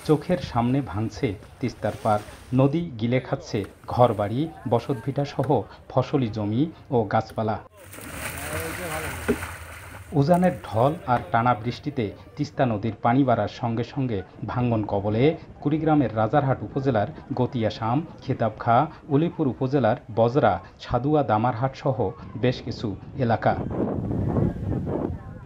চোখের সামনে ভাঙছে তিস্তার পার। নদী গিলে খাচ্ছে ঘরবাড়ি, বসতভিটা সহ ফসলি জমি ও গাছপালা। উজানের ঢল আর টানা বৃষ্টিতে তিস্তা নদীর পানি বাড়ার সঙ্গে সঙ্গে ভাঙন কবলে কুড়িগ্রামের রাজারহাট উপজেলার গতিয়াশাম, খেতাবখাঁ, উলিপুর উপজেলার বজরা, ছাদুয়া, দামারহাট সহ বেশ কিছু এলাকা।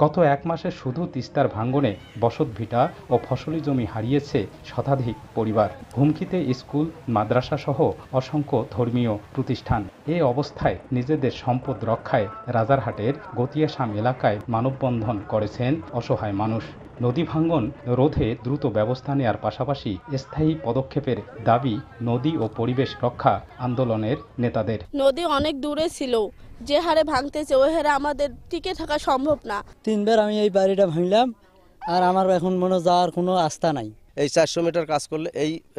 গত এক মাসে শুধু তিস্তার ভাঙনে বসতভিটা ও ফসলি জমি হারিয়েছে শতাধিক পরিবার। হুমকিতে স্কুল, মাদ্রাসা সহ অসংখ্য ধর্মীয় প্রতিষ্ঠান। এ অবস্থায় নিজেদের সম্পদ রক্ষায় রাজারহাটের গতিয়াশাম এলাকায় মানববন্ধন করেছেন অসহায় মানুষ। নদী ভাঙন রোধে দ্রুত ব্যবস্থা নেওয়ার পাশাপাশি স্থায়ী পদক্ষেপের দাবি নদী ও পরিবেশ রক্ষা আন্দোলনের নেতাদের। নদী অনেক দূরে ছিল, যে হারে ভাঙতেছে ওই হারে আমাদের টিকে থাকা সম্ভব না। 3 বার আমি এই বাড়িটা ভাঙলাম, আর আমার এখন মনে যাওয়ার কোনো আস্থা নাই। এই 400 মিটার কাজ করলে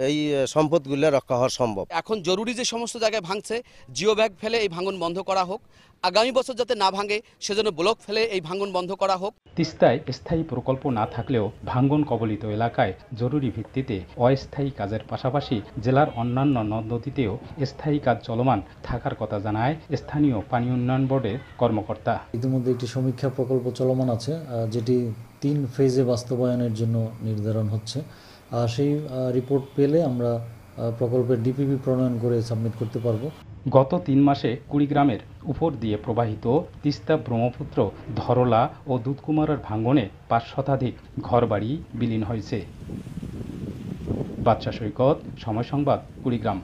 এই সম্পদগুলো রক্ষা হওয়া সম্ভব। এখন জরুরি যে সমস্ত জায়গায় ভাঙছে, জিও ব্যাগ ফেলে এই ভাঙন বন্ধ করা হোক। আগামী বছর যাতে না ভাঙে সেজন্য ব্লক ফেলে এই ভাঙন বন্ধ করা হোক। তিস্তায় স্থায়ী প্রকল্প না থাকলেও ভাঙন কবলিত এলাকায় জরুরি ভিত্তিতে অস্থায়ী কাজের পাশাপাশি জেলার অন্যান্য নদ নদীতেও স্থায়ী কাজ চলমান থাকার কথা জানায় স্থানীয় পানি উন্নয়ন বোর্ডের কর্মকর্তা। ইতিমধ্যে একটি সমীক্ষা প্রকল্প চলমান আছে, যেটি 3 ফেজে বাস্তবায়নের জন্য নির্ধারণ হচ্ছে। সেই রিপোর্ট পেলে আমরা প্রকল্পের ডিপিপি প্রণয়ন করে সাবমিট করতে পারবো। গত 3 মাসে কুড়িগ্রামের উপর দিয়ে প্রবাহিত তিস্তা, ব্রহ্মপুত্র, ধরলা ও দুধকুমারের ভাঙনে 5 শতাধিক ঘরবাড়ি বিলীন হয়েছে। বাদশা সৈকত, সময় সংবাদ, কুড়িগ্রাম।